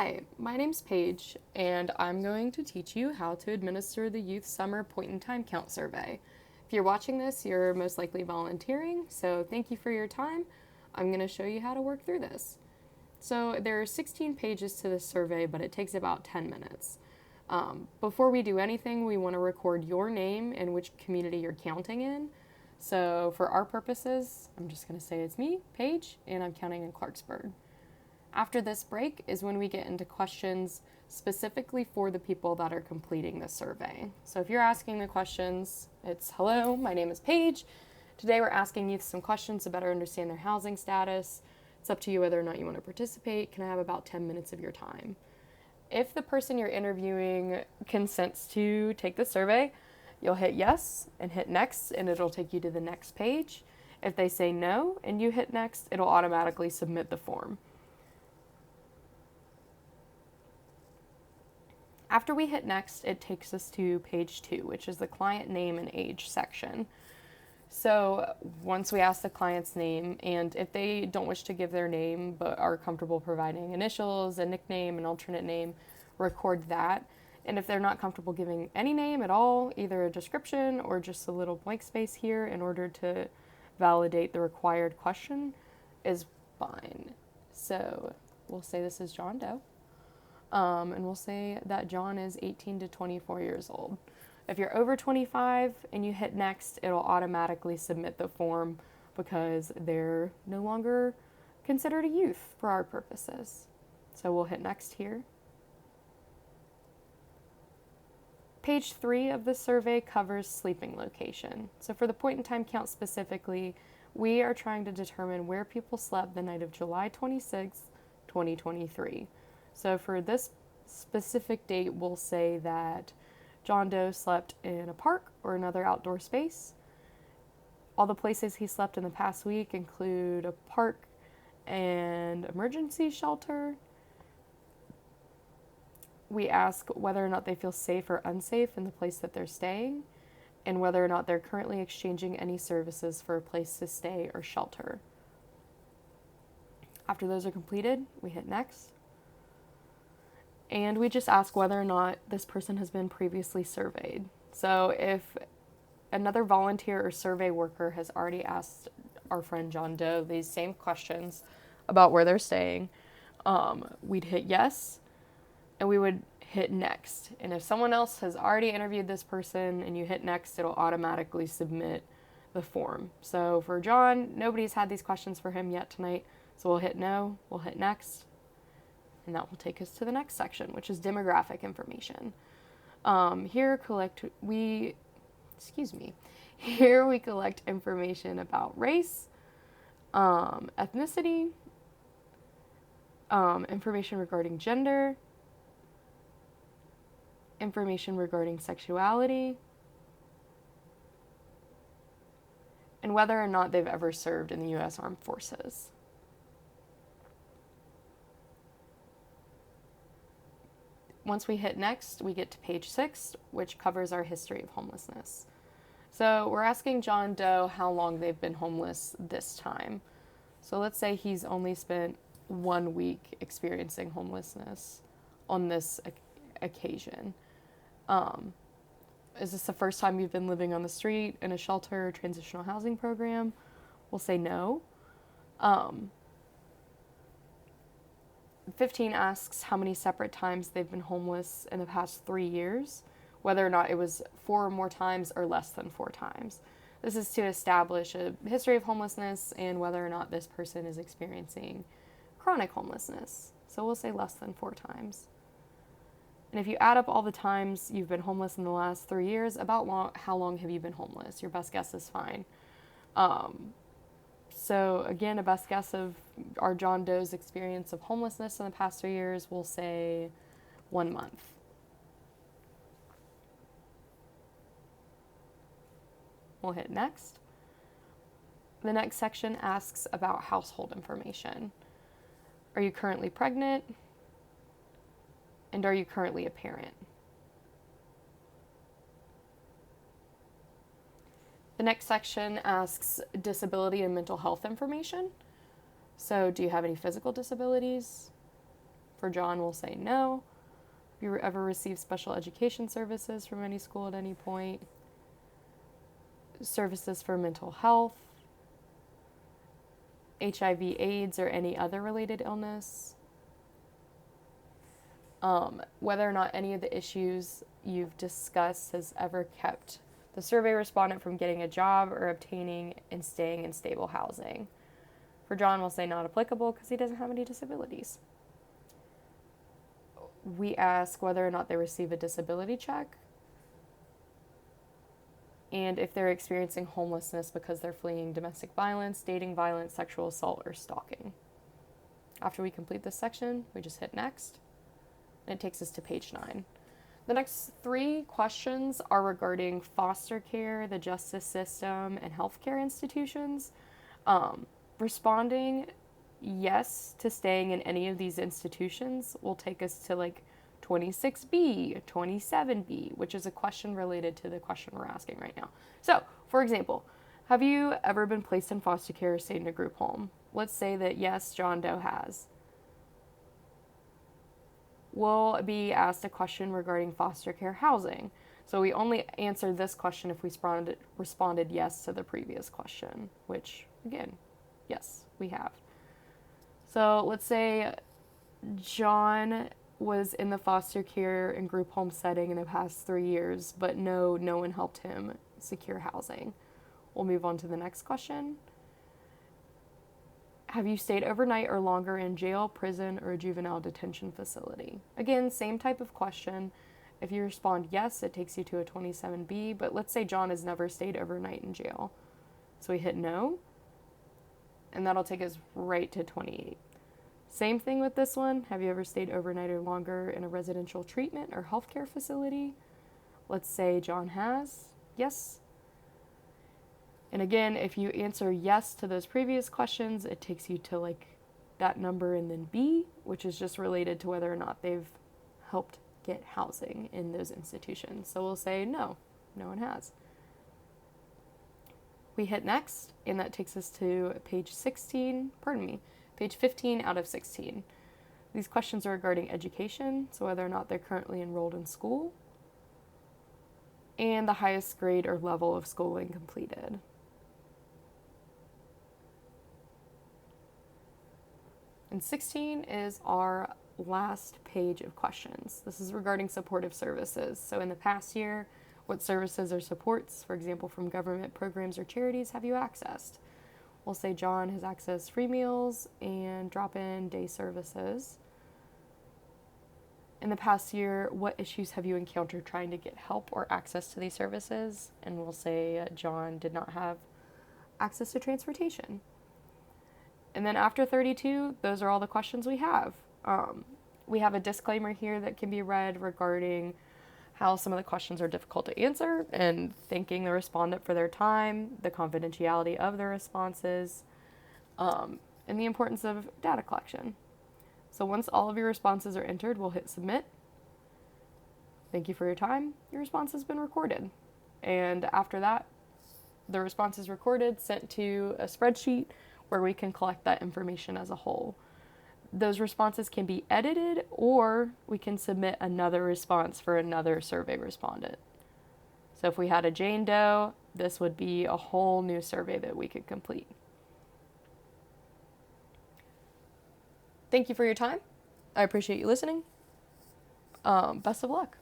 Hi, my name's Paige, and I'm going to teach you how to administer the Youth Summer Point in Time Count Survey. If you're watching this, you're most likely volunteering, so thank you for your time. I'm going to show you how to work through this. So there are 16 pages to this survey, but it takes about 10 minutes. Before we do anything, we want to record your name and which community you're counting in. So for our purposes, I'm just going to say it's me, Paige, and I'm counting in Clarksburg. After this break is when we get into questions specifically for the people that are completing the survey. So if you're asking the questions, it's hello, my name is Paige. Today we're asking youth some questions to better understand their housing status. It's up to you whether or not you want to participate. Can I have about 10 minutes of your time? If the person you're interviewing consents to take the survey, you'll hit yes and hit next, and it'll take you to the next page. If they say no and you hit next, it'll automatically submit the form. After we hit next, it takes us to page 2, which is the client name and age section. So once we ask the client's name, and if they don't wish to give their name but are comfortable providing initials, a nickname, an alternate name, record that. And if they're not comfortable giving any name at all, either a description or just a little blank space here in order to validate the required question, is fine. So we'll say this is John Doe. And we'll say that John is 18 to 24 years old. If you're over 25 and you hit next, it'll automatically submit the form because they're no longer considered a youth for our purposes. So we'll hit next here. Page 3 of the survey covers sleeping location. So for the point in time count specifically, we are trying to determine where people slept the night of July 26, 2023. So for this specific date, we'll say that John Doe slept in a park or another outdoor space. All the places he slept in the past week include a park and emergency shelter. We ask whether or not they feel safe or unsafe in the place that they're staying, and whether or not they're currently exchanging any services for a place to stay or shelter. After those are completed, we hit next. And we just ask whether or not this person has been previously surveyed. So if another volunteer or survey worker has already asked our friend John Doe these same questions about where they're staying, we'd hit yes, and we would hit next. And if someone else has already interviewed this person and you hit next, it'll automatically submit the form. So for John, nobody's had these questions for him yet tonight, so we'll hit no, we'll hit next. And that will take us to the next section, which is demographic information. Here we collect information about race, ethnicity, information regarding gender, information regarding sexuality, and whether or not they've ever served in the U.S. Armed Forces. Once we hit next, we get to page 6, which covers our history of homelessness. So we're asking John Doe how long they've been homeless this time. So let's say he's only spent 1 week experiencing homelessness on this occasion. Is this the first time you've been living on the street in a shelter or transitional housing program? We'll say no. 15 asks how many separate times they've been homeless in the past 3 years, whether or not it was 4 or more times or less than 4 times. This is to establish a history of homelessness and whether or not this person is experiencing chronic homelessness. So we'll say less than 4 times. And if you add up all the times you've been homeless in the last 3 years, how long have you been homeless? Your best guess is fine. So again, a best guess of our John Doe's experience of homelessness in the past 3 years, we'll say 1 month. We'll hit next. The next section asks about household information. Are you currently pregnant? And are you currently a parent? The next section asks disability and mental health information. So do you have any physical disabilities? For John, we'll say no. Have you ever received special education services from any school at any point? Services for mental health, HIV/AIDS, or any other related illness? Whether or not any of the issues you've discussed has ever kept the survey respondent from getting a job or obtaining and staying in stable housing. For John, we'll say not applicable because he doesn't have any disabilities. We ask whether or not they receive a disability check and if they're experiencing homelessness because they're fleeing domestic violence, dating violence, sexual assault, or stalking. After we complete this section, we just hit next, and it takes us to page 9. The next 3 questions are regarding foster care, the justice system, and healthcare institutions. Responding yes to staying in any of these institutions will take us to like 26B, 27B, which is a question related to the question we're asking right now. So, for example, have you ever been placed in foster care or stayed in a group home? Let's say that yes, John Doe has. We'll be asked a question regarding foster care housing. So we only answered this question if we responded yes to the previous question, which, again, yes, we have. So let's say John was in the foster care and group home setting in the past 3 years, but no one helped him secure housing. We'll move on to the next question. Have you stayed overnight or longer in jail, prison, or a juvenile detention facility? Again, same type of question. If you respond yes, it takes you to a 27B, but let's say John has never stayed overnight in jail. So we hit no, and that'll take us right to 28. Same thing with this one. Have you ever stayed overnight or longer in a residential treatment or healthcare facility? Let's say John has. Yes. And again, if you answer yes to those previous questions, it takes you to like that number and then B, which is just related to whether or not they've helped get housing in those institutions. So we'll say no one has. We hit next, and that takes us to page 15 out of 16. These questions are regarding education, so whether or not they're currently enrolled in school, and the highest grade or level of schooling completed. And 16 is our last page of questions. This is regarding supportive services. So in the past year, what services or supports, for example, from government programs or charities, have you accessed? We'll say John has accessed free meals and drop-in day services. In the past year, what issues have you encountered trying to get help or access to these services? And we'll say John did not have access to transportation. And then after 32, those are all the questions we have. We have a disclaimer here that can be read regarding how some of the questions are difficult to answer and thanking the respondent for their time, the confidentiality of their responses, and the importance of data collection. So once all of your responses are entered, we'll hit submit. Thank you for your time. Your response has been recorded. And after that, the response is recorded, sent to a spreadsheet where we can collect that information as a whole. Those responses can be edited, or we can submit another response for another survey respondent. So if we had a Jane Doe, this would be a whole new survey that we could complete. Thank you for your time. I appreciate you listening. Best of luck.